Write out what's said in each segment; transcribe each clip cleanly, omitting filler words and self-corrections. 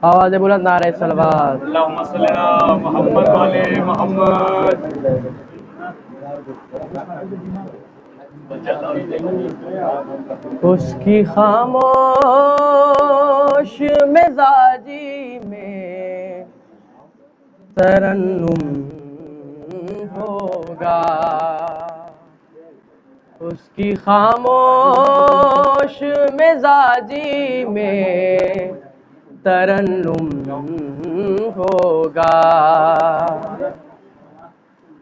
آواز بلند نعرہ صلوات۔ اللہم صلی علی محمد والے محمد۔ اس کی خاموش مزاجی میں ترنم ہوگا، اس کی خاموش مزاجی میں ترنم ہوگا،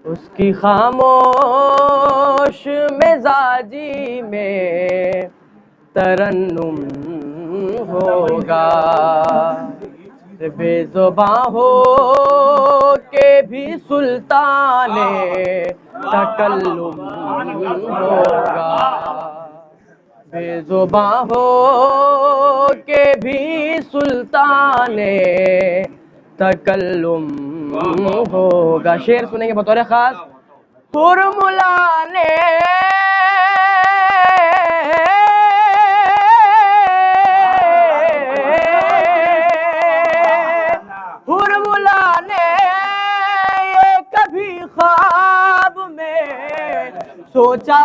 اس کی خاموش مزاجی میں ترنم ہوگا، بے زباں ہو کے بھی سلطان تکلم ہوگا، بے زباں ہو کے بھی سلطان تکلم ہوگا۔ شعر سنیں گے بطور خاص۔ ہرملانے یہ کبھی خواب میں سوچا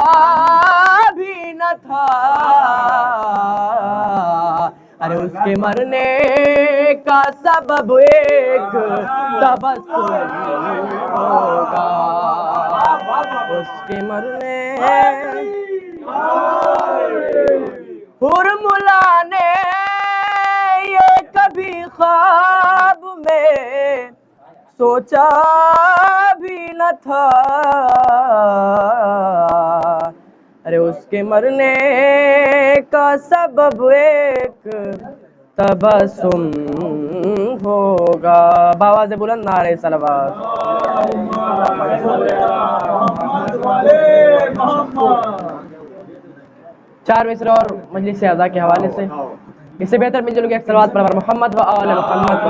بھی نہ تھا، ارے اس کے مرنے کا سبب ایک تبسم ہوگا، اس کے مرنے ہرملانے یہ کبھی خواب میں سوچا بھی نہ تھا، ارے اس کے مرنے کا سبب ایک تبسم ہوگا۔ باواز بلند نعرہ صلوات۔ چار مصرع اور مجلس اعضاء کے حوالے سے اس سے بہتر مل جل کے ایک صلوات پر محمد و آل محمد۔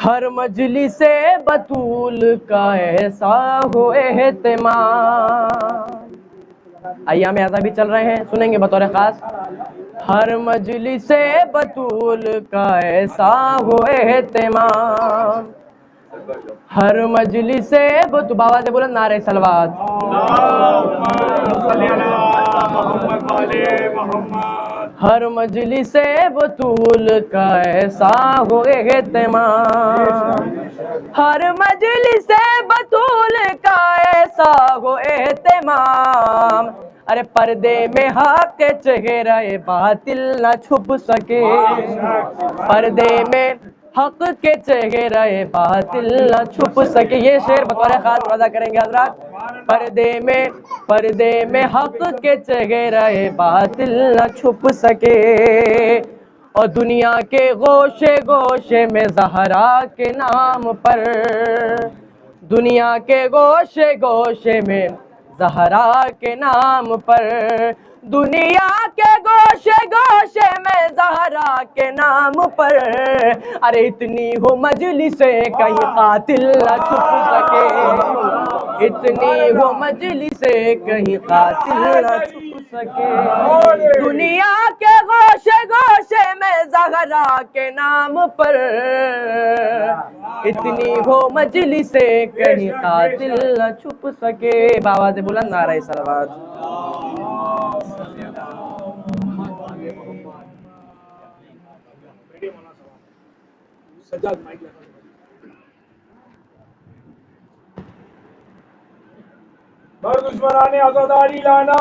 ہر مجلس بطول کا ایسا ہو اہتمام، ایام اعضاء بھی چل رہے ہیں، سنیں گے بطور خاص۔ ہر مجلس بطول کا ایسا ہو اہتمام، ہر مجلس باواز بلند نعرہ صلوات۔ ہر مجلس بطول کا ایسا ہو اہتمام، ہر مجلس بطول کا ایسا ہو اہتمام، ارے پردے میں حق چہرہ باطل نہ چھپ سکے، پردے میں حق کے چہرہ باطل نہ چھپ سکے۔ یہ شعر بطور خاص ادا کریں گے حضرات۔ پردے میں حق کے چہرہ باطل نہ چھپ سکے، اور دنیا کے گوشے گوشے میں زہرا کے نام پر، دنیا کے گوشے گوشے میں زہرا کے نام پر، دنیا کے گوشے گوشے میں زہرا کے نام پر، ارے اتنی ہو مجلس کہیں قاتل نہ چھپ سکے، اتنی ہو مجلس کہیں قاتل نہ چھپ سکے، دنیا کے گوشے گوشے میں زہرا کے نام پر، اتنی ہو مجلس کہیں قاتل نہ چھپ سکے۔ باواز بلند نعرہ صلوات۔ بر دشمنان عزاداری لانا،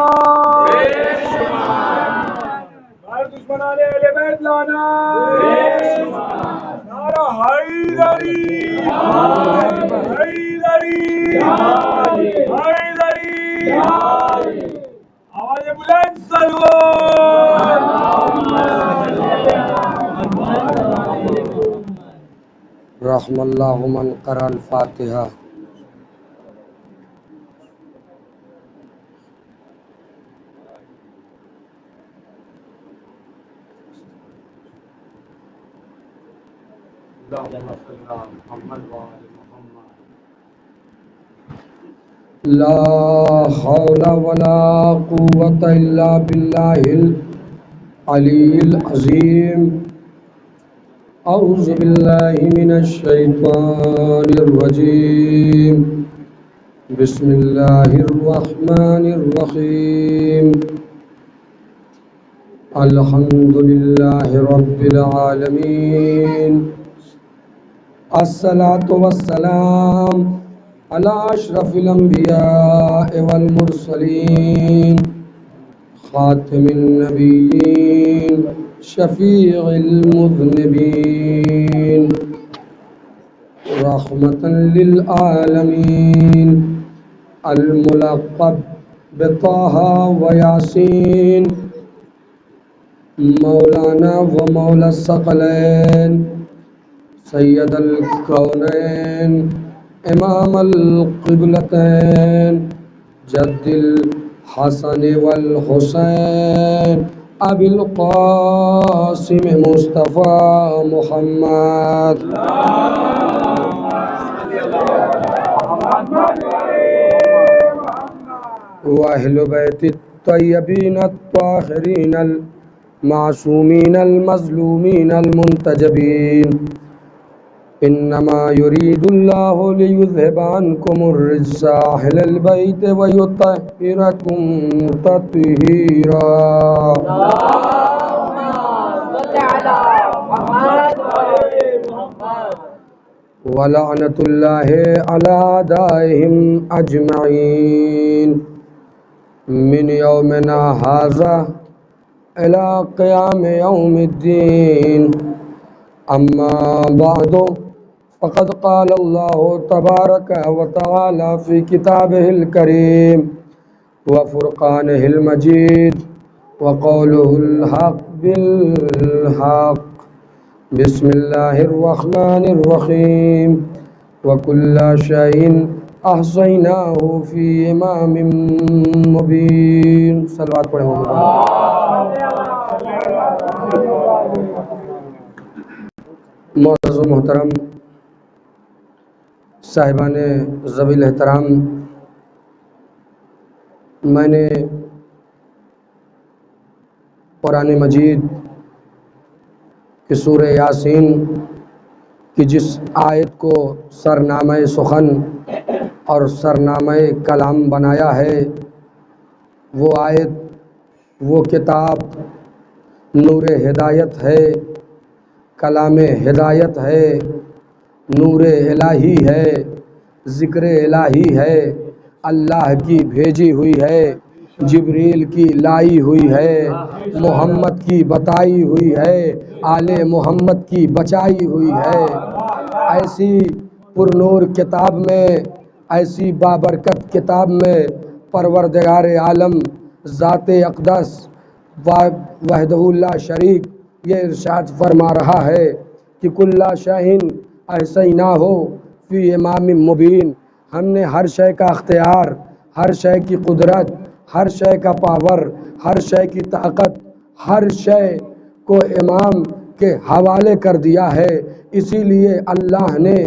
بر دشمنان اہل بیت لانا، نعرہ حیدری حیدری حیدری، آواز بلند صلوات۔ رحم اللہ من قرأ الفاتحہ۔ لا حول ولا قوة الا باللہ العلی العظیم اعوذ باللہ من الشیطان الرجیم بسم اللہ الرحمن الرحیم الحمد للہ رب العالمین الصلاة والسلام علی اشرف الانبیاء والمرسلین خاتم النبیین شفیع المذنبین رحمتا للعالمین الملقب بطہ و یاسین مولانا و مولا الثقلین سید الکونین امام القبلتین جد الحسن والحسین ابی القاسم مصطفیٰ محمد واہل بیت الطیبین الطاہرین المعصومین المظلومین المنتجبین انما یرید اللہ لیذہب عنکم الرجس اہل البیت ویطہرکم تطہیرا ولعنۃ اللہ علی اعدائہم اجمعین من یومنا ھذا الی قیام یوم الدین اما بعد فقد قال اللہ تبارک و تعالی فی کتابہ الکریم وفرقانہ المجید وقولہ الحق بالحق بسم اللہ الرحمن الرحیم وکل شیء احصیناہ فی امام مبین صلوات پڑھیں معزز و محترم صاحبان ذوی الاحترام، میں نے قرآن مجید کی سورہ یاسین کی جس آیت کو سرنامہ سخن اور سرنامہ کلام بنایا ہے، وہ آیت، وہ کتاب نور ہدایت ہے، کلام ہدایت ہے، نور الہی ہے، ذکر الہی ہے، اللہ کی بھیجی ہوئی ہے، جبریل کی لائی ہوئی ہے، محمد کی بتائی ہوئی ہے، آل محمد کی بچائی ہوئی ہے۔ ایسی پرنور کتاب میں، ایسی بابرکت کتاب میں پروردگار عالم ذات اقدس وحدہ لا شریک یہ ارشاد فرما رہا ہے کہ کل شیء احصیناہ فی امام مبین، ہم نے ہر شے کا اختیار، ہر شے کی قدرت، ہر شے کا پاور، ہر شے کی طاقت، ہر شے کو امام کے حوالے کر دیا ہے۔ اسی لیے اللہ نے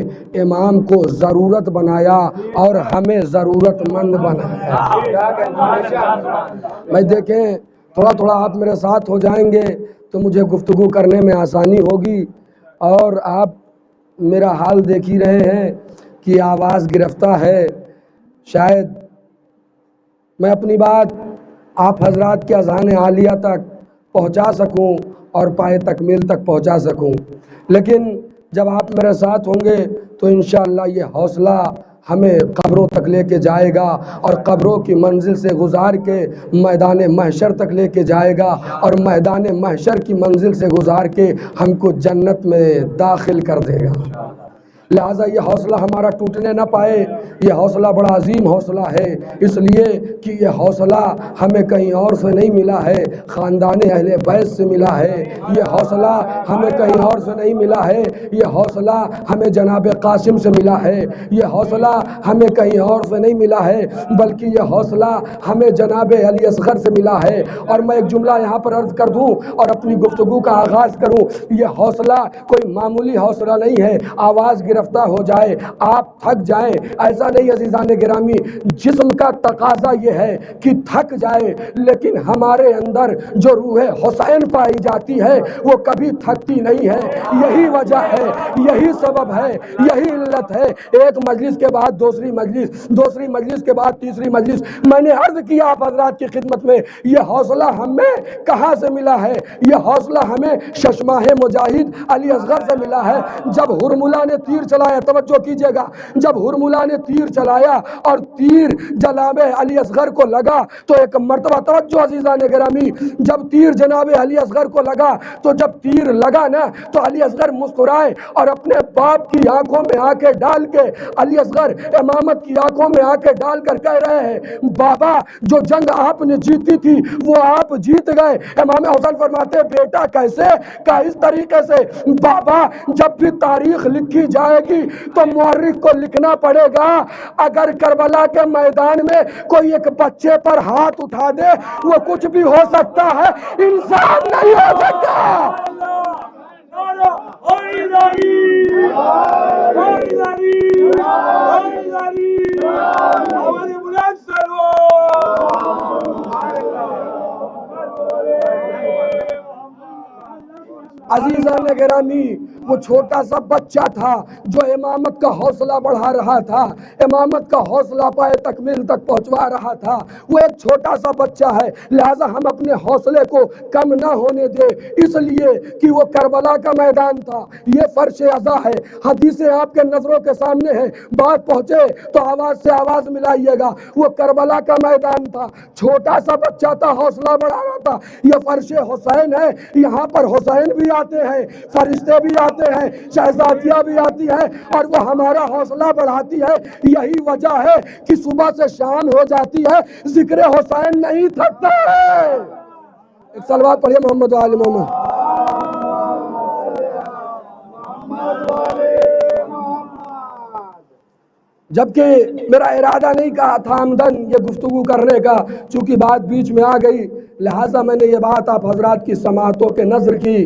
امام کو ضرورت بنایا اور ہمیں ضرورت مند بنایا۔ میں دیکھیں تھوڑا تھوڑا آپ میرے ساتھ ہو جائیں گے تو مجھے گفتگو کرنے میں آسانی ہوگی، اور آپ میرا حال دیکھ ہی رہے ہیں کہ آواز گرفتہ ہے۔ شاید میں اپنی بات آپ حضرات کے اذہان عالیہ تک پہنچا سکوں اور پائے تکمیل تک پہنچا سکوں، لیکن جب آپ میرے ساتھ ہوں گے تو انشاءاللہ یہ حوصلہ ہمیں قبروں تک لے کے جائے گا، اور قبروں کی منزل سے گزار کے میدان محشر تک لے کے جائے گا، اور میدان محشر کی منزل سے گزار کے ہم کو جنت میں داخل کر دے گا۔ لہٰذا یہ حوصلہ ہمارا ٹوٹنے نہ پائے، یہ حوصلہ بڑا عظیم حوصلہ ہے، اس لیے کہ یہ حوصلہ ہمیں کہیں اور سے نہیں ملا ہے، خاندان اہل بیت سے ملا ہے۔ یہ حوصلہ ہمیں کہیں اور سے نہیں ملا ہے، یہ حوصلہ ہمیں جناب قاسم سے ملا ہے، یہ حوصلہ ہمیں کہیں اور سے نہیں ملا ہے، بلکہ یہ حوصلہ ہمیں جناب علی اصغر سے ملا ہے۔ اور میں ایک جملہ یہاں پر عرض کر دوں اور اپنی گفتگو کا آغاز کروں، یہ حوصلہ کوئی معمولی حوصلہ نہیں ہے۔ آواز رفتہ ہو جائے، آپ تھک جائیں، ایسا نہیں عزیزان گرامی، جسم کا تقاضا یہ ہے کہ تھک جائے، لیکن ہمارے اندر جو روح حسین پائی جاتی ہے وہ کبھی تھکتی نہیں ہے۔ یہی وجہ ہے، یہی سبب ہے، یہی علت ہے، ایک مجلس کے بعد دوسری مجلس، دوسری مجلس کے بعد تیسری مجلس۔ میں نے عرض کیا آپ حضرات کی خدمت میں، یہ حوصلہ ہمیں کہاں سے ملا ہے؟ یہ حوصلہ ہمیں ششماہ مجاہد علی اصغر سے ملا ہے۔ جب ہرملہ نے تیر چلایا، توجہ کیجئے گا، جب ہرملہ نے تیر چلایا اور تیر جناب علی اصغر کو لگا تو ایک مرتبہ، توجہ عزیزان گرامی، جب تیر جناب علی اصغر کو لگا تو جب تیر لگا نا تو علی اصغر مسکرائے اور اپنے باپ کی آنکھوں میں آنکھیں ڈال کے علی اصغر امامت کی آنکھوں میں آنکھیں ڈال کر کہہ رہے ہیں، بابا جو جنگ آپ نے جیتی تھی وہ آپ جیت گئے۔ امام حسین فرماتے ہیں بیٹا کیسے؟ کہ اس طریقے سے بابا جب بھی تاریخ لکھی جائے گی تو مورخ کو لکھنا پڑے گا اگر کربلا کے میدان میں کوئی ایک بچے پر ہاتھ اٹھا دے وہ کچھ بھی ہو سکتا ہے، انسان نہیں ہو سکتا۔ عزیزان گرامی، وہ چھوٹا سا بچہ تھا جو امامت کا حوصلہ بڑھا رہا تھا، امامت کا حوصلہ پائے تکمیل تک پہنچوا رہا تھا۔ وہ ایک چھوٹا سا بچہ ہے، لہٰذا ہم اپنے حوصلے کو کم نہ ہونے دیں، اس لیے کہ وہ کربلا کا میدان تھا، یہ فرش عزا ہے، حدیثیں آپ کے نظروں کے سامنے ہیں، بات پہنچے تو آواز سے آواز ملائیے گا۔ وہ کربلا کا میدان تھا، چھوٹا سا بچہ تھا، حوصلہ بڑھا رہا تھا۔ یہ فرش حسین ہے، یہاں پر حسین بھی آتے ہیں، فرشتے بھی آتے ہیں، شہزادیاں بھی آتی ہیں اور وہ ہمارا حوصلہ بڑھاتی ہے۔ یہی وجہ ہے کہ صبح سے شام ہو جاتی ہے، ذکر حسین نہیں تھکتا ہے۔ ایک صلوات پڑھیے محمد و آل محمد۔ جبکہ میرا ارادہ نہیں کہا تھا آمدن یہ گفتگو کرنے کا، چونکہ بات بیچ میں آ گئی، لہٰذا میں نے یہ بات آپ حضرات کی سماعتوں کے نظر کی۔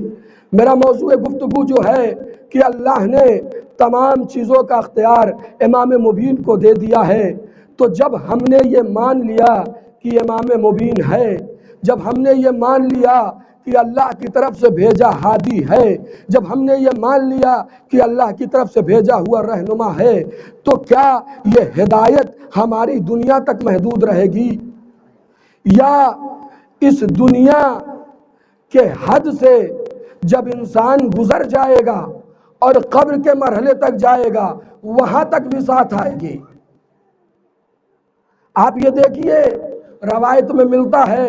میرا موضوع گفتگو جو ہے کہ اللہ نے تمام چیزوں کا اختیار امام مبین کو دے دیا ہے، تو جب ہم نے یہ مان لیا کہ امام مبین ہے، جب ہم نے یہ مان لیا کہ اللہ کی طرف سے بھیجا ہادی ہے، جب ہم نے یہ مان لیا کہ اللہ کی طرف سے بھیجا ہوا رہنما ہے، تو کیا یہ ہدایت ہماری دنیا تک محدود رہے گی یا اس دنیا کے حد سے جب انسان گزر جائے گا اور قبر کے مرحلے تک جائے گا وہاں تک بھی ساتھ آئے گی؟ آپ یہ دیکھیے، روایت میں ملتا ہے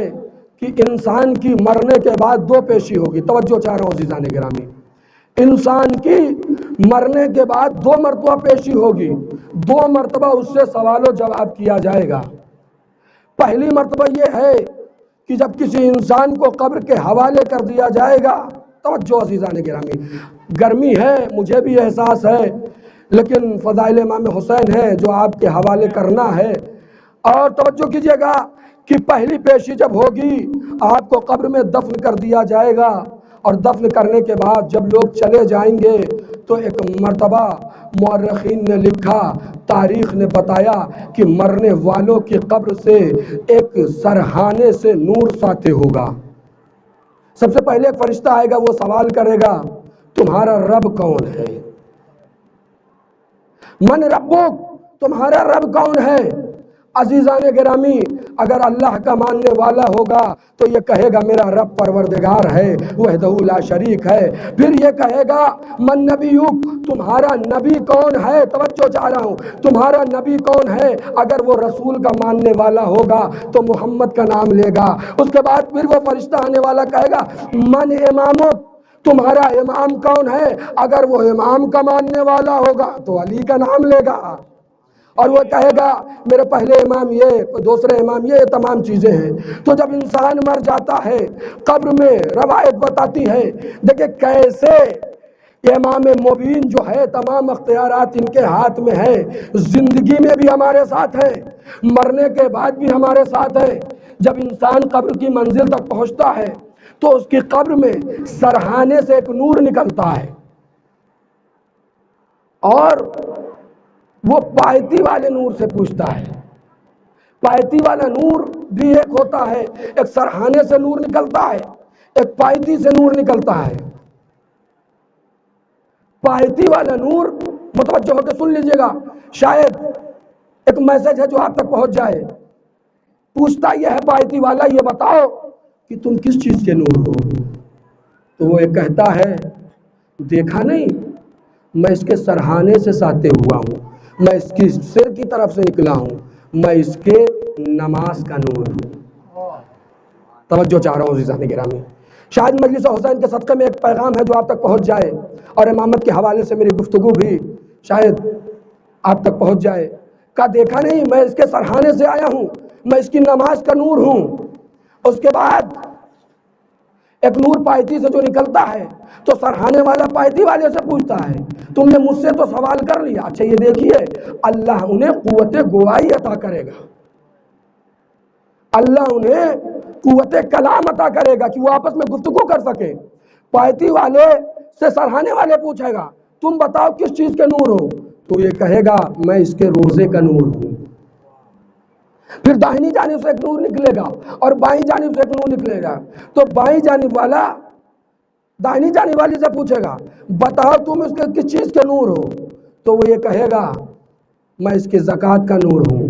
کہ انسان کی مرنے کے بعد دو پیشی ہوگی، توجہ چاہ رہا ہوں عزیزان گرامی، انسان کی مرنے کے بعد دو مرتبہ پیشی ہوگی، دو مرتبہ اس سے سوال و جواب کیا جائے گا۔ پہلی مرتبہ یہ ہے کہ جب کسی انسان کو قبر کے حوالے کر دیا جائے گا، توجہ عزیزان گرامی، گرمی ہے مجھے بھی احساس ہے، لیکن فضائل امام حسین ہے جو آپ کے حوالے کرنا ہے، اور توجہ کیجئے گا کہ پہلی پیشی جب ہوگی آپ کو قبر میں دفن کر دیا جائے گا، اور دفن کرنے کے بعد جب لوگ چلے جائیں گے تو ایک مرتبہ مورخین نے لکھا، تاریخ نے بتایا کہ مرنے والوں کی قبر سے ایک سرہانے سے نور ساطع ہوگا۔ سب سے پہلے ایک فرشتہ آئے گا، وہ سوال کرے گا تمہارا رب کون ہے؟ من ربک، تمہارا رب کون ہے؟ عزیزان گرامی، اگر اللہ کا ماننے والا ہوگا تو یہ کہے گا میرا رب پروردگار ہے، وحدہ لا شریک ہے۔ پھر یہ کہے گا من نبیک، تمہارا نبی کون ہے؟ توجہ چاہ رہا ہوں، تمہارا نبی کون ہے؟ اگر وہ رسول کا ماننے والا ہوگا تو محمد کا نام لے گا۔ اس کے بعد پھر وہ فرشتہ آنے والا کہے گا من امامک، تمہارا امام کون ہے؟ اگر وہ امام کا ماننے والا ہوگا تو علی کا نام لے گا، اور وہ کہے گا میرے پہلے امام یہ، دوسرے امام یہ تمام چیزیں ہیں۔ تو جب انسان مر جاتا ہے قبر میں، روایت بتاتی ہے، دیکھیں کیسے امام مبین جو ہے تمام اختیارات ان کے ہاتھ میں ہے، زندگی میں بھی ہمارے ساتھ ہے، مرنے کے بعد بھی ہمارے ساتھ ہے۔ جب انسان قبر کی منزل تک پہنچتا ہے تو اس کی قبر میں سرہانے سے ایک نور نکلتا ہے، اور وہ پایتی والے نور سے پوچھتا ہے. پایتی والا نور بھی ایک ہوتا ہے، ایک سرہانے سے نور نکلتا ہے، ایک پایتی سے نور نکلتا ہے. پایتی والا نور، متوجہ ہو کے سن لیجئے گا، شاید ایک میسج ہے جو آپ تک پہنچ جائے. پوچھتا یہ ہے پایتی والا، یہ بتاؤ کہ تم کس چیز کے نور ہو؟ تو وہ ایک کہتا ہے دیکھا نہیں، میں اس کے سرہانے سے ساتے ہوا ہوں، میں اس کی سر کی طرف سے نکلا ہوں، میں اس کے نماز کا نور ہوں. توجہ چاہ رہا ہوں عزیزان گرامی. شاید مجلس حسین کے صدقے میں ایک پیغام ہے جو آپ تک پہنچ جائے، اور امامت کے حوالے سے میری گفتگو بھی شاید آپ تک پہنچ جائے. کہا دیکھا نہیں، میں اس کے سرہانے سے آیا ہوں، میں اس کی نماز کا نور ہوں. اس کے بعد ایک نور پایتی سے جو نکلتا ہے تو سرہانے والا پایتی والے سے پوچھتا ہے تم نے مجھ سے تو سوال کر لیا، اچھا یہ دیکھیے اللہ انہیں قوت گواہی عطا کرے گا، اللہ انہیں قوت کلام عطا کرے گا کہ وہ آپس میں گفتگو کر سکے. پایتی والے سے سرہانے والے پوچھے گا تم بتاؤ کس چیز کے نور ہو؟ تو یہ کہے گا میں اس کے روزے کا نور ہوں. پھر داہنی جانب سے ایک نور نکلے گا اور بائیں جانب سے ایک نور نکلے گا. تو بائیں جانب والا داہنی جانب والی سے پوچھے گا بتاؤ تم اس کے کس چیز کے نور ہو؟ تو وہ یہ کہے گا میں اس کے زکوٰۃ کا نور ہوں،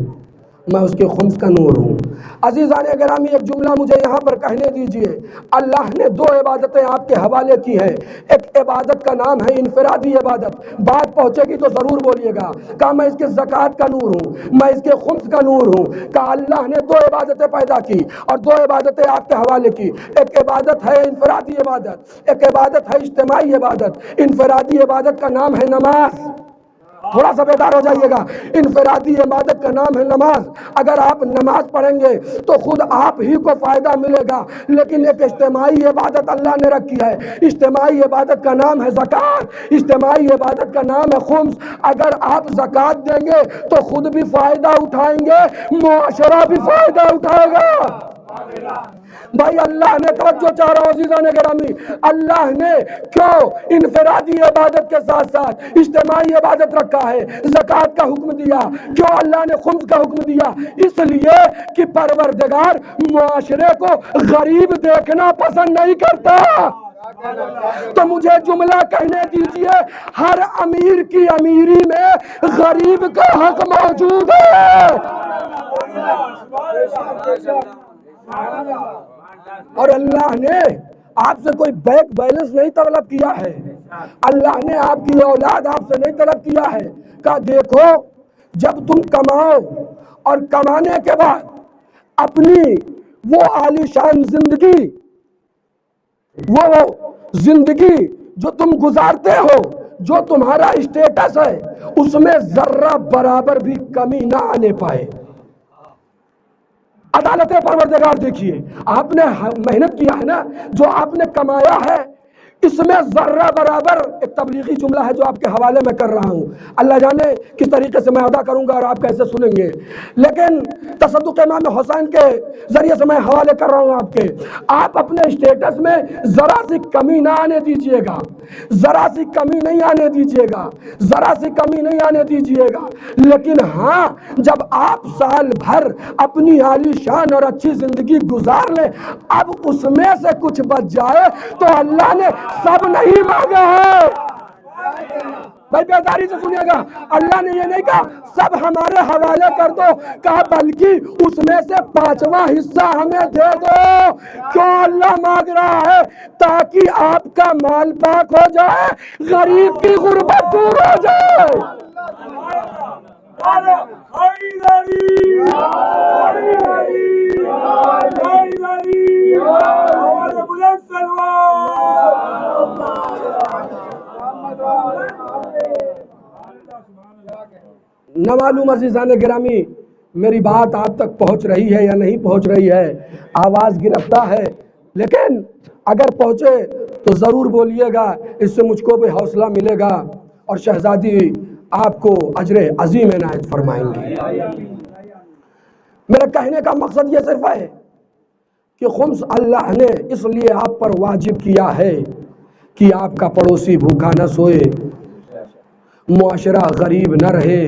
میں اس کے خمس کا نور ہوں. عزیزان گرامی ایک جملہ مجھے یہاں پر کہنے دیجئے. اللہ نے دو عبادتیں آپ کے حوالے کی ہیں. ایک عبادت کا نام ہے انفرادی عبادت، بات پہنچے گی تو ضرور بولیے گا. کہا میں اس کے زکوٰۃ کا نور ہوں، میں اس کے خمس کا نور ہوں. کہا اللہ نے دو عبادتیں پیدا کی اور دو عبادتیں آپ کے حوالے کی. ایک عبادت ہے انفرادی عبادت، ایک عبادت ہے اجتماعی عبادت. انفرادی عبادت کا نام ہے نماز. تھوڑا سا بیدار ہو جائیے گا. انفرادی عبادت کا نام ہے نماز. اگر آپ نماز پڑھیں گے تو خود آپ ہی کو فائدہ ملے گا، لیکن ایک اجتماعی عبادت اللہ نے رکھی ہے. اجتماعی عبادت کا نام ہے زکوٰۃ، اجتماعی عبادت کا نام ہے خمس. اگر آپ زکوٰۃ دیں گے تو خود بھی فائدہ اٹھائیں گے، معاشرہ بھی فائدہ اٹھائے گا. بھائی اللہ نے، توجہ چاہ رہا ہوں عزیزان گرامی، اللہ نے کیوں انفرادی عبادت کے ساتھ ساتھ اجتماعی عبادت رکھا ہے؟ زکوٰۃ کا حکم دیا. کیوں اللہ نے خمس کا حکم دیا؟ اس لیے کہ پروردگار معاشرے کو غریب دیکھنا پسند نہیں کرتا. تو مجھے جملہ کہنے دیجئے، ہر امیر کی امیری میں غریب کا حق موجود ہے. اور اللہ نے آپ سے کوئی بینک بیلنس نہیں طلب کیا ہے، اللہ نے آپ کی اولاد آپ سے نہیں طلب کیا ہے. کہا دیکھو جب تم کماؤ اور کمانے کے بعد اپنی وہ عالیشان زندگی، وہ زندگی جو تم گزارتے ہو، جو تمہارا اسٹیٹس ہے، اس میں ذرہ برابر بھی کمی نہ آنے پائے. عدالت پروردگار دیکھیے، آپ نے محنت کیا ہے نا، جو آپ نے کمایا ہے اس میں ذرہ برابر، ایک تبلیغی جملہ ہے جو آپ کے حوالے میں کر رہا ہوں، اللہ جانے کس طریقے سے میں ادا کروں گا اور آپ کیسے سنیں گے، لیکن تصدق امام حسین کے ذریعے سے میں حوالے کر رہا ہوں آپ کے. آپ اپنے اسٹیٹس میں ذرا سی کمی نہ آنے دیجئے گا، ذرا سی کمی نہیں آنے دیجئے گا، ذرا سی کمی نہیں آنے دیجئے گا. لیکن ہاں جب آپ سال بھر اپنی عالی شان اور اچھی زندگی گزار لیں، اب اس میں سے کچھ بچ جائے تو اللہ نے سب نہیں مانگا ہے. بھائی بیداری سے سنیے گا، اللہ نے یہ نہیں کہا سب ہمارے حوالے کر دو، کہا بلکہ اس میں سے 5واں حصہ ہمیں دے دو. کیوں اللہ مانگ رہا ہے؟ تاکہ آپ کا مال پاک ہو جائے، غریب کی غربت دور ہو جائے. نہ معلوم عزیزان گرامی میری بات آپ تک پہنچ رہی ہے یا نہیں پہنچ رہی ہے، آواز گرفتہ ہے، لیکن اگر پہنچے تو ضرور بولیے گا، اس سے مجھ کو بھی حوصلہ ملے گا اور شہزادی آپ کو اجر عظیم عنایت فرمائیں گے. میرے کہنے کا مقصد یہ صرف ہے کہ خمس اللہ نے اس لیے آپ پر واجب کیا ہے کہ آپ کا پڑوسی بھوکا نہ سوئے، معاشرہ غریب نہ رہے،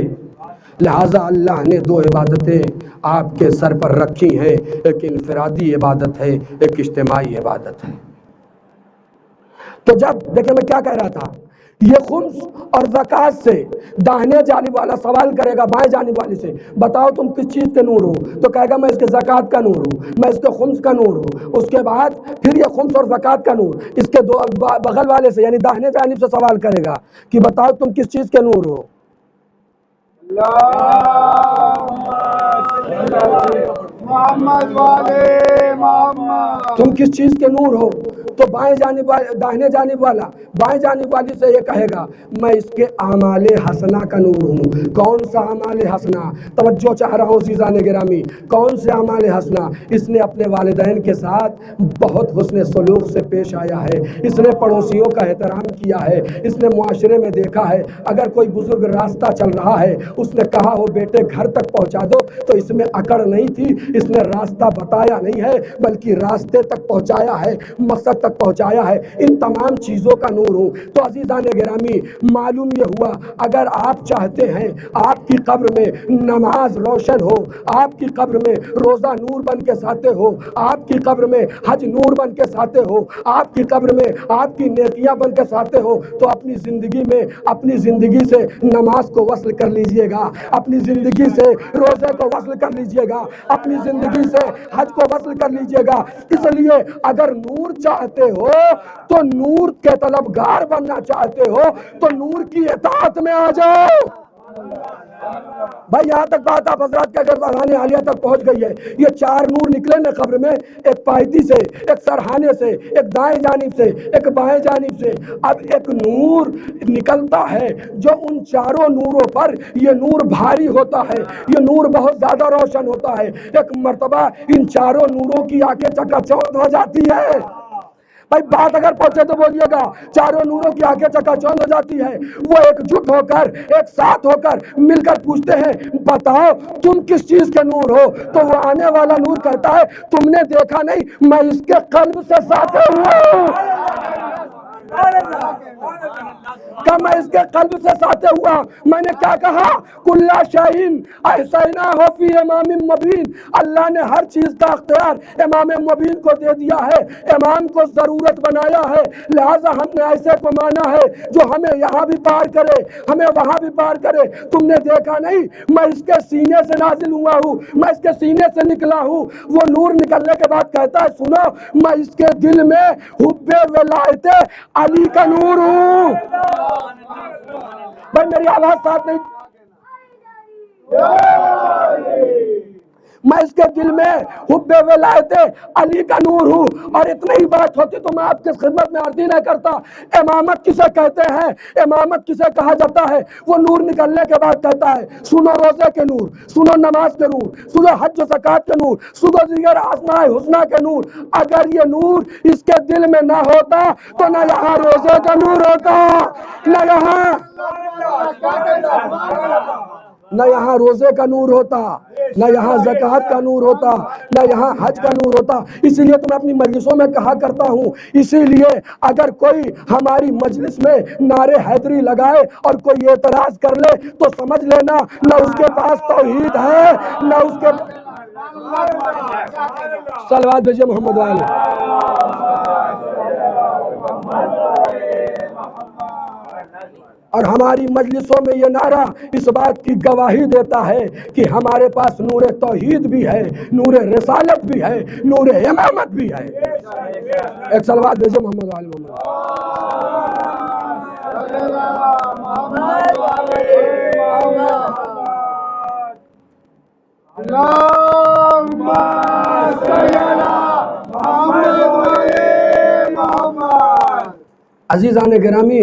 لہٰذا اللہ نے دو عبادتیں آپ کے سر پر رکھی ہیں، ایک انفرادی عبادت ہے، ایک اجتماعی عبادت ہے۔ تو جب دیکھیں میں کیا کہہ رہا تھا، یہ خمس اور زکوٰۃ سے داہنے جانب والا سوال کرے گا بائیں جانب والی سے، بتاؤ تم کس چیز کے نور ہو؟ تو کہے گا میں اس کے زکوٰۃ کا نور ہوں، میں اس کے خمس کا نور ہوں۔ اس کے بعد پھر یہ خمس اور زکوٰۃ کا نور اس کے دو بغل والے سے یعنی داہنے جانب سے سوال کرے گا کہ بتاؤ تم کس چیز کے نور ہو؟ محمد والے محمد، تم کس چیز کے نور ہو؟ تو بائیں جانب داہنے جانب والا بائیں جانب والی سے یہ کہے گا میں اس کے اعمال حسنہ کا نور ہوں۔ کون سا اعمال حسنہ؟ توجہ چاہ رہا ہوں عزیزان گرامی، کون سے اعمال حسنہ؟ اس نے اپنے والدین کے ساتھ بہت حسن سلوک سے پیش آیا ہے، اس نے پڑوسیوں کا احترام کیا ہے، اس نے معاشرے میں دیکھا ہے اگر کوئی بزرگ راستہ چل رہا ہے اس نے کہا ہو بیٹے گھر تک پہنچا دو، تو اس میں اکڑ نہیں تھی، اس نے راستہ بتایا نہیں ہے بلکہ راستے تک پہنچایا ہے، مقصد تک پہنچایا ہے۔ ان تمام چیزوں کا نور ہوں۔ تو عزیزان گرامی معلوم یہ ہوا اگر آپ چاہتے ہیں آپ کی قبر میں نماز روشن ہو، آپ کی قبر میں روزہ نور بن کے ساتے ہو، آپ کی قبر میں حج نور بن کے ساتے ہو، آپ کی قبر میں آپ کی نیکیاں بن کے ساتے ہو، تو اپنی زندگی میں اپنی زندگی سے نماز کو وصل کر لیجئے گا، اپنی زندگی سے روزے کو وصل کر لیجئے گا، اپنی زندگی سے حج کو وصل کر لیجئے گا۔ اس لیے اگر نور چاہتے ہو تو نور کے طلبگار بننا چاہتے ہو تو نور کی اطاعت میں آ جاؤ۔ بھائی یہاں تک بات آپ حضرات کے گردان عالیہ تک پہنچ گئی ہے۔ یہ چار نور نکلے نا قبر میں، ایک پائتی سے، ایک سرحانے سے، ایک دائیں جانب سے، ایک بائیں جانب سے۔ اب ایک نور نکلتا ہے جو ان چاروں نوروں پر یہ نور بھاری ہوتا ہے، یہ نور بہت زیادہ روشن ہوتا ہے۔ ایک مرتبہ ان چاروں نوروں کی آنکھیں چکا چوندھ ہو جاتی ہے۔ بھائی بات اگر پہنچے تو بولیے گا، چاروں نوروں کی آنکھیں چکا چوندھ ہو جاتی ہے، وہ ایک جٹ ہو کر ایک ساتھ ہو کر مل کر پوچھتے ہیں بتاؤ تم کس چیز کے نور ہو؟ تو وہ آنے والا نور کہتا ہے تم نے دیکھا نہیں میں اس کے قلب سے ساتھ ہوا ہوں، کہ میں اس کے قلب سے ساتھ ہوا۔ میں نے کیا کہا؟ کلا شاہین احسینہ ہو فی امام مبین، اللہ نے ہر چیز کا اختیار امام مبین کو دے دیا ہے، امام کو ضرورت بنایا ہے، لہٰذا ہم نے ایسے کو مانا ہے جو ہمیں یہاں بھی پار کرے ہمیں وہاں بھی پار کرے۔ تم نے دیکھا نہیں میں اس کے سینے سے نازل ہوا ہوں، میں اس کے سینے سے نکلا ہوں۔ وہ نور نکلنے کے بعد کہتا ہے سنو میں اس کے دل میں حب ولایت علی کا نور ہوں۔ بھائی میری آواز ساتھ نہیں، میں اس کے دل میں حب ولایت علی کا نور ہوں۔ اور اتنی ہی بات ہوتی تو میں آپ کی خدمت میں عرض نہ کرتا امامت کسے کہتے ہیں، امامت کسے کہا جاتا ہے؟ وہ نور نکلنے کے بعد کہتا ہے سنو روزے کے نور، سنو نماز کے نور، سنو حج و زکوٰۃ کے نور، سنو دیگر اسماء حسنہ کے نور۔ اگر یہ نور اس کے دل میں نہ ہوتا تو نہ یہاں روزے کا نور ہوتا، نہ یہاں روزے کا نور ہوتا، نہ یہاں زکوٰۃ کا نور ہوتا، نہ یہاں حج کا نور ہوتا۔ اسی لیے تو میں اپنی مجلسوں میں کہا کرتا ہوں، اسی لیے اگر کوئی ہماری مجلس میں نعرے حیدری لگائے اور کوئی اعتراض کر لے تو سمجھ لینا نہ اس کے پاس توحید ہے نہ اس کے صلوات بھیجیے محمد والے۔ اور ہماری مجلسوں میں یہ نعرہ اس بات کی گواہی دیتا ہے کہ ہمارے پاس نور توحید بھی ہے، نور رسالت بھی ہے، نور امامت بھی ہے۔ ایک صلوات بھیجو محمد وآل محمد۔ عزیزان گرامی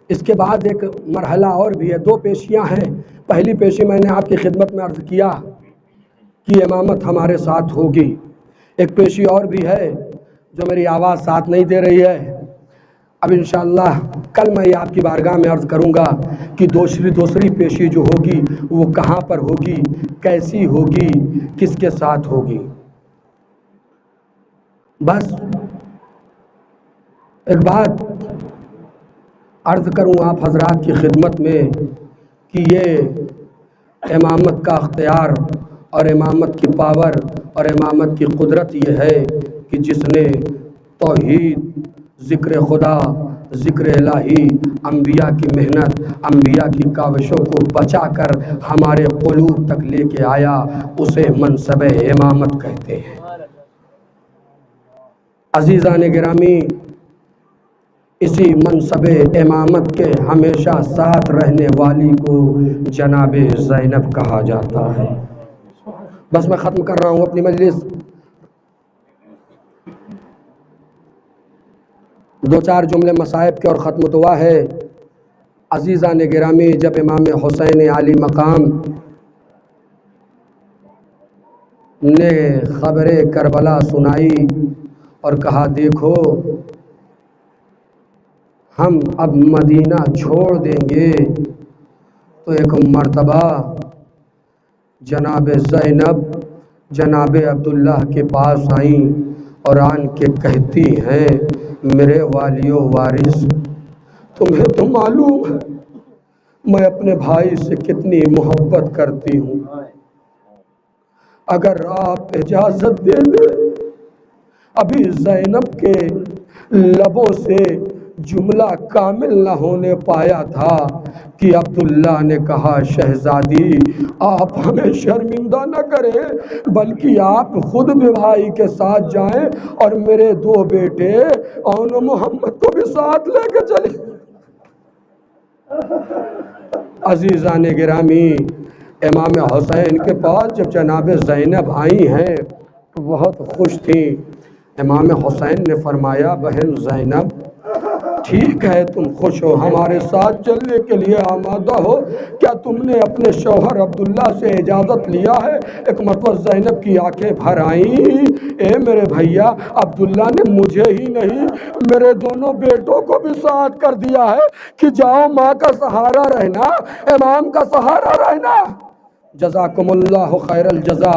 اس کے بعد ایک مرحلہ اور بھی ہے، دو پیشیاں ہیں۔ پہلی پیشی میں نے آپ کی خدمت میں عرض کیا کہ امامت ہمارے ساتھ ہوگی۔ ایک پیشی اور بھی ہے جو میری آواز ساتھ نہیں دے رہی ہے، اب انشاءاللہ کل میں یہ آپ کی بارگاہ میں عرض کروں گا کہ دوسری پیشی جو ہوگی وہ کہاں پر ہوگی، کیسی ہوگی، کس کے ساتھ ہوگی۔ بس ایک بات عرض کروں آپ حضرات کی خدمت میں کہ یہ امامت کا اختیار اور امامت کی پاور اور امامت کی قدرت یہ ہے کہ جس نے توحید، ذکر خدا، ذکر الہی، انبیاء کی محنت، انبیاء کی کاوشوں کو بچا کر ہمارے قلوب تک لے کے آیا، اسے منصب امامت کہتے ہیں۔ عزیزان گرامی، اسی منصب امامت کے ہمیشہ ساتھ رہنے والی کو جناب زینب کہا جاتا ہے۔ بس میں ختم کر رہا ہوں اپنی مجلس، دو چار جملے مصائب کے اور ختم دعا ہے۔ عزیزان گرامی، جب امام حسین علی مقام نے خبر کربلا سنائی اور کہا دیکھو ہم اب مدینہ چھوڑ دیں گے، تو ایک مرتبہ جناب زینب جناب عبداللہ کے پاس آئیں اور آن کے کہتی ہیں میرے والی و وارث، تمہیں تو معلوم ہے میں اپنے بھائی سے کتنی محبت کرتی ہوں، اگر آپ اجازت دے دیں۔ ابھی زینب کے لبوں سے جملہ کامل نہ ہونے پایا تھا کہ عبداللہ نے کہا شہزادی آپ ہمیں شرمندہ نہ کریں، بلکہ آپ خود بھی بھائی کے ساتھ جائیں اور میرے دو بیٹے اون و محمد کو بھی ساتھ لے کے چلیں۔ عزیزان گرامی، امام حسین کے پاس جب جناب زینب آئی ہیں تو بہت خوش تھیں۔ امام حسین نے فرمایا بہن زینب ٹھیک ہے تم خوش ہو، ہمارے ساتھ چلنے کے لیے آمادہ ہو، کیا تم نے اپنے شوہر عبداللہ سے اجازت لیا ہے؟ ایک مرتبہ زینب کی آنکھیں بھر آئیں، اے میرے بھیا عبداللہ نے مجھے ہی نہیں میرے دونوں بیٹوں کو بھی ساتھ کر دیا ہے کہ جاؤ ماں کا سہارا رہنا، امام کا سہارا رہنا۔ جزاکم اللہ خیر الجزا،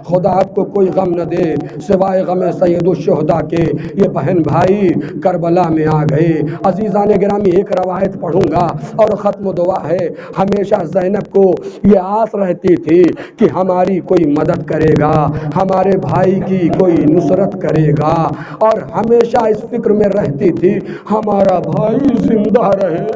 خدا آپ کو کوئی غم نہ دے سوائے غم سید الشہداء کے۔ یہ بہن بھائی کربلا میں آ گئے۔ عزیزان گرامی، ایک روایت پڑھوں گا اور ختم دعا ہے۔ ہمیشہ زینب کو یہ آس رہتی تھی کہ ہماری کوئی مدد کرے گا، ہمارے بھائی کی کوئی نصرت کرے گا، اور ہمیشہ اس فکر میں رہتی تھی ہمارا بھائی زندہ رہے،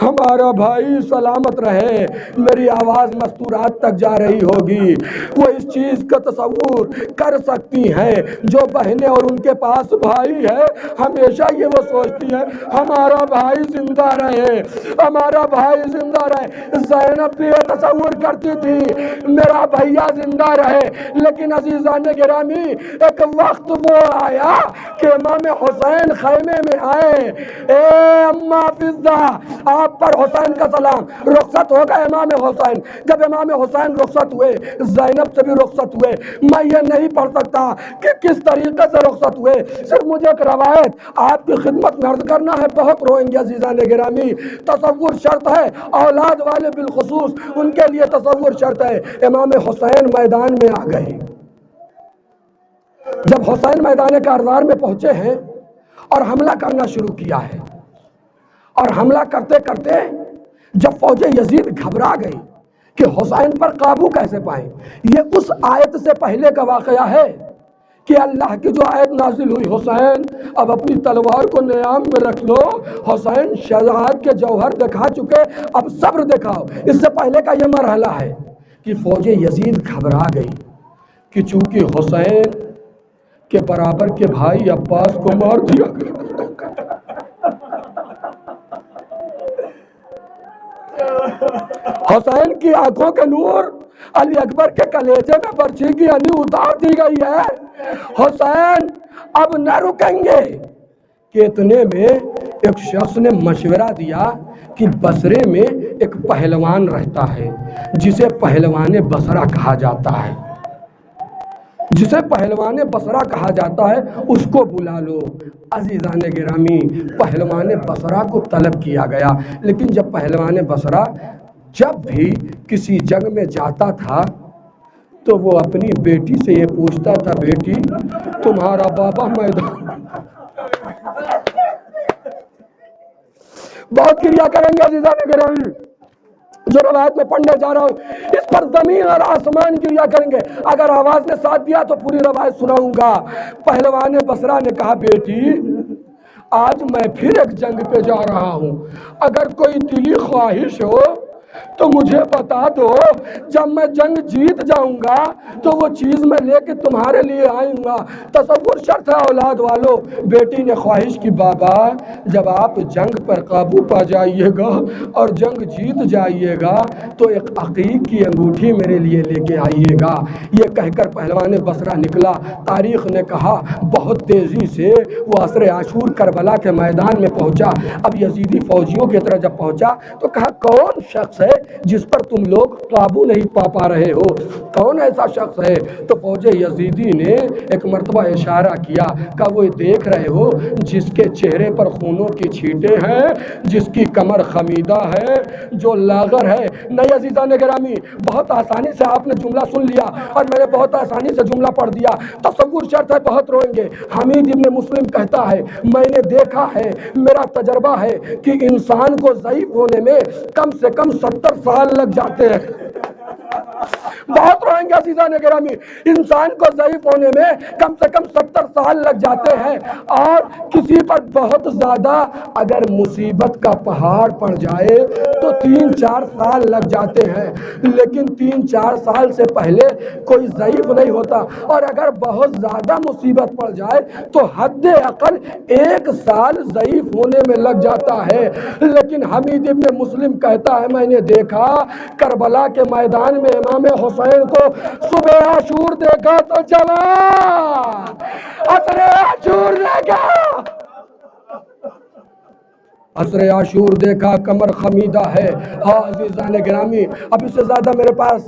ہمارا بھائی سلامت رہے۔ میری آواز مستورات تک جا رہی ہوگی، وہ اس چیز کا تصور کر سکتی ہیں جو بہنیں اور ان کے پاس بھائی ہے، ہمیشہ یہ وہ سوچتی ہے ہمارا بھائی زندہ رہے، ہمارا بھائی زندہ رہے۔ زینب بھی یہ تصور کرتی تھی میرا بھیا زندہ رہے، لیکن عزیزان گرامی ایک وقت وہ آیا کہ امام حسین خیمے میں آئے، اے اماں فضہ آپ پر حسین کا سلام، رخصت ہو گئے امام حسین۔ جب امام حسین رخصت ہوئے، زینب سے بھی رخصت ہوئے۔ میں یہ نہیں پڑھ سکتا کہ کس طریقے سے رخصت ہوئے، صرف مجھے ایک روایت آپ کی خدمت میں عرض کرنا ہے، بہت روئیں گے عزیزان گرامی۔ تصور شرط ہے، اولاد والے بالخصوص ان کے لیے تصور شرط ہے۔ امام حسین میدان میں آ گئے۔ جب حسین میدان کارزار میں پہنچے ہیں اور حملہ کرنا شروع کیا ہے، اور حملہ کرتے کرتے جب فوج یزید گھبرا گئی کہ حسین پر قابو کیسے پائیں، یہ اس آیت سے پہلے کا واقعہ ہے کہ اللہ کی جو آیت نازل ہوئی حسین اب اپنی تلوار کو نیام میں رکھ لو، حسین شجاعت کے جوہر دکھا چکے، اب صبر دکھاؤ۔ اس سے پہلے کا یہ مرحلہ ہے کہ فوج یزید گھبرا گئی کہ چونکہ حسین کے برابر کے بھائی عباس کو مار دیا گیا۔ حسین کی آنکھوں کے نور علی اکبر کے کلیجے میں برچھی کی علی اتار دی گئی ہے، حسین اب نہ رکیں گے۔ کہ اتنے میں ایک شخص نے مشورہ دیا کہ بصرے میں ایک پہلوان رہتا ہے جسے پہلوان بصرہ کہا جاتا ہے، جسے پہلوان بصرہ کہا جاتا ہے، اس کو بلا لو۔ عزیزان گرامی، پہلوان بصرہ کو طلب کیا گیا، لیکن جب پہلوان بصرہ جب بھی کسی جنگ میں جاتا تھا تو وہ اپنی بیٹی سے یہ پوچھتا تھا بیٹی تمہارا بابا میدان بہت کریا کریں گے عزیزان گرامی، جو روایت میں پڑھنے جا رہا ہوں اس پر زمین اور آسمان کریا کریں گے۔ اگر آواز نے ساتھ دیا تو پوری روایت سناؤں گا۔ پہلوان بصرہ نے کہا بیٹی آج میں پھر ایک جنگ پہ جا رہا ہوں، اگر کوئی دلی خواہش ہو تو مجھے بتا دو، جب میں جنگ جیت جاؤں گا تو وہ چیز میں لے کے تمہارے لیے آئوں گا۔ تصور شرط ہے اولاد والو۔ بیٹی نے خواہش کی بابا جب آپ جنگ پر قابو پا جائیے گا اور جنگ جیت جائیے گا تو ایک عقیق کی انگوٹھی میرے لیے لے کے آئیے گا۔ یہ کہہ کر پہلوان بصرہ نکلا۔ تاریخ نے کہا بہت تیزی سے وہ عصر عاشور کربلا کے میدان میں پہنچا۔ اب یزیدی فوجیوں کی طرح جب پہنچا تو کہا کون شخص ہے جس پر تم لوگ قابو نہیں پا رہے ہو؟ کون ایسا شخص ہے؟ تو فوج یزیدی نے ایک مرتبہ اشارہ کیا کہ وہ دیکھ رہے ہو جس کے چہرے پر خونوں کی چھینٹیں ہیں، جس کی کمر خمیدہ ہے، جو لاغر ہے۔ نہیں عزیزان گرامی، بہت آسانی سے آپ نے جملہ سن لیا اور میں نے بہت آسانی سے جملہ پڑھ دیا۔ تصور شرط ہے بہت روئیں گے۔ حمید ابن مسلم کہتا ہے میں نے دیکھا ہے، میرا تجربہ ہے کہ انسان کو ضعیف ہونے میں کم سے کم 70 سال لگ جاتے ہیں۔ بہت روئیں گے عزیزان گرامی، انسان کو ضعیف ہونے میں کم سے کم 70 سال لگ جاتے ہیں، اور کسی پر بہت زیادہ اگر مصیبت کا پہاڑ پڑ جائے تو 3-4 سال لگ جاتے ہیں، لیکن 3-4 سال سے پہلے کوئی ضعیف نہیں ہوتا، اور اگر بہت زیادہ مصیبت پڑ جائے تو حد اقل 1 سال ضعیف ہونے میں لگ جاتا ہے۔ لیکن حمید ابن مسلم کہتا ہے میں نے دیکھا کربلا کے میدان میں امام حسین کو صبح عاشور دیکھا تو جوان، عصر عاشور دیکھا، عصر عاشور دیکھا کمر خمیدہ ہے۔ ہاں عزیزان گرامی، اب اس سے زیادہ میرے پاس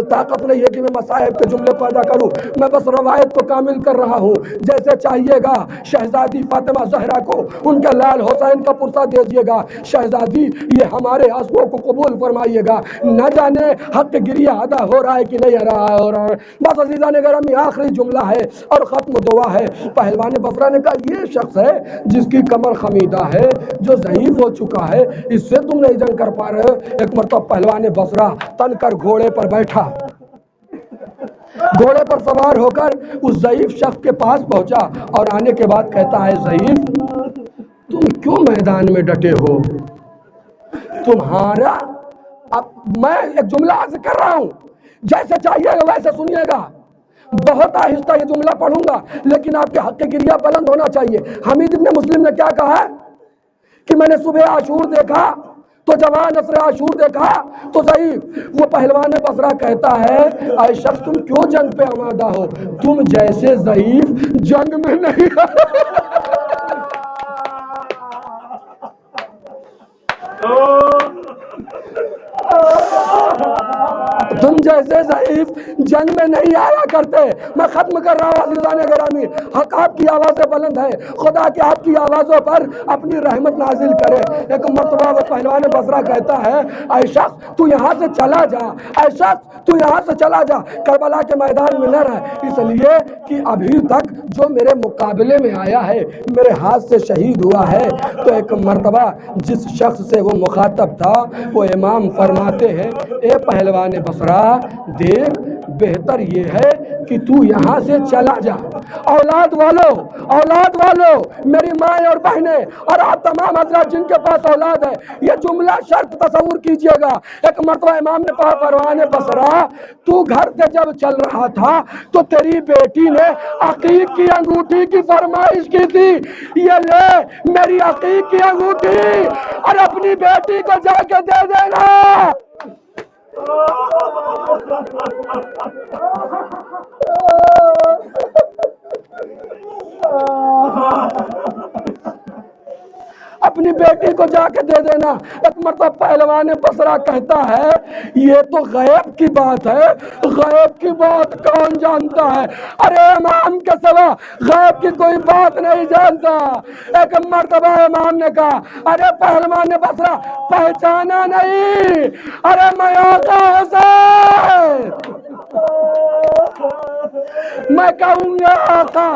طاقت نہیں ہے کہ میں مصائب کے جملے پیدا کروں، میں بس روایت کو کامل کر رہا ہوں۔ جیسے چاہیے گا شہزادی فاطمہ زہرا کو ان کے لال حسین کا پرسہ دیجیے گا، شہزادی یہ ہمارے آنسوؤں کو قبول فرمائیے گا، نہ جانے حق گریہ ادا ہو رہا ہے کہ نہیں ہو رہا ہے۔ بس عزیزان گرامی آخری جملہ ہے اور ختم دعا ہے۔ پہلوان بصرہ نے کہا یہ شخص ہے جس کی کمر خمیدہ ہے، جو ضعیف ہو چکا ہے، اس سے تم نہیں جنگ کر پا رہے ہو۔ ایک مرتبہ پہلوان بصرہ تن کر گھوڑے پر بیٹھا، گھوڑے پر سوار ہو کر اس ضعیف شخص کے پاس پہنچا اور آنے کے بعد کہتا ہے ضعیف تم کیوں میدان میں ڈٹے ہو؟ تمہارا اب میں ایک جملہ عرض کر رہا ہوں، جیسے چاہیے گا ویسے سنیے گا، بہت آہستہ یہ جملہ پڑھوں گا لیکن آپ کے حق گریہ بلند ہونا چاہیے۔ حمید ابن مسلم نے کیا کہا کہ میں نے صبح عاشور دیکھا تو جوان، عصر عاشور دیکھا تو ضعیف۔ وہ پہلوان بصرہ کہتا ہے اے شخص تم کیوں جنگ پہ آمادہ ہو؟ تم جیسے ضعیف جنگ میں نہیں تم جیسے ضعیف جنگ میں نہیں آیا کرتے۔ میں ختم کر رہا ہوں عزیزان گرامی، حق آپ کی آوازیں بلند ہے، خدا کے آپ کی آوازوں پر اپنی رحمت نازل کرے۔ ایک مرتبہ وہ پہلوان بصرہ کہتا ہے اے شخص تو یہاں سے چلا جا، اے شخص تو یہاں سے چلا جا، کربلا کے میدان میں نہ رہ، اس لیے کہ ابھی تک جو میرے مقابلے میں آیا ہے میرے ہاتھ سے شہید ہوا ہے۔ تو ایک مرتبہ جس شخص سے وہ مخاطب تھا وہ امام فرماتے ہیں اے پہلوان بصرہ دیکھ بہتر یہ ہے کہ تو یہاں سے چلا جا۔ اولاد والو میری مائیں اور بہنیں اور آپ تمام حضرات جن کے پاس اولاد ہے، یہ جملہ شرط تصور کیجئے گا۔ ایک مرتبہ امام نے کہا پہلوان بصرہ تو گھر سے جب چل رہا تھا تو تیری بیٹی نے عقیق کی انگوٹھی کی فرمائش کی تھی، یہ لے میری عقیق کی انگوٹھی اور اپنی بیٹی کو جا کے دے دینا۔ اپنی بیٹی کو جا کے دے دینا۔ ایک مرتبہ پہلوان بصرہ کہتا ہے یہ تو غیب کی بات ہے، غیب کی بات کون جانتا ہے؟ ارے امام کے سوا غیب کی کوئی بات نہیں جانتا۔ ایک مرتبہ امام نے کہا ارے پہلوان بصرہ پہچانا نہیں؟ ارے میں آقا حسین، میں کہوں گا آقا،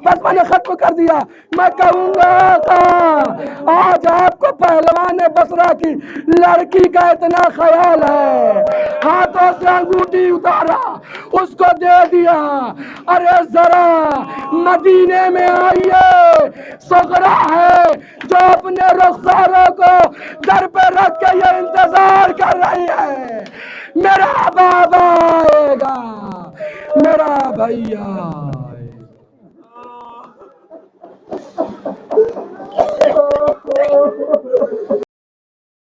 بس میں نے ختم کر دیا، میں کہوں گا آقا آج آج آپ کو پہلوان بصرہ کی لڑکی کا اتنا خیال ہے، ہاتھوں سے انگوٹھی اتارا اس کو دے دیا، ارے ذرا مدینے میں آئیے، صغرا ہے جو اپنے رخساروں کو در پہ رکھ کے یہ انتظار کر رہی ہے، میرا بابا آئے گا، میرا بھیا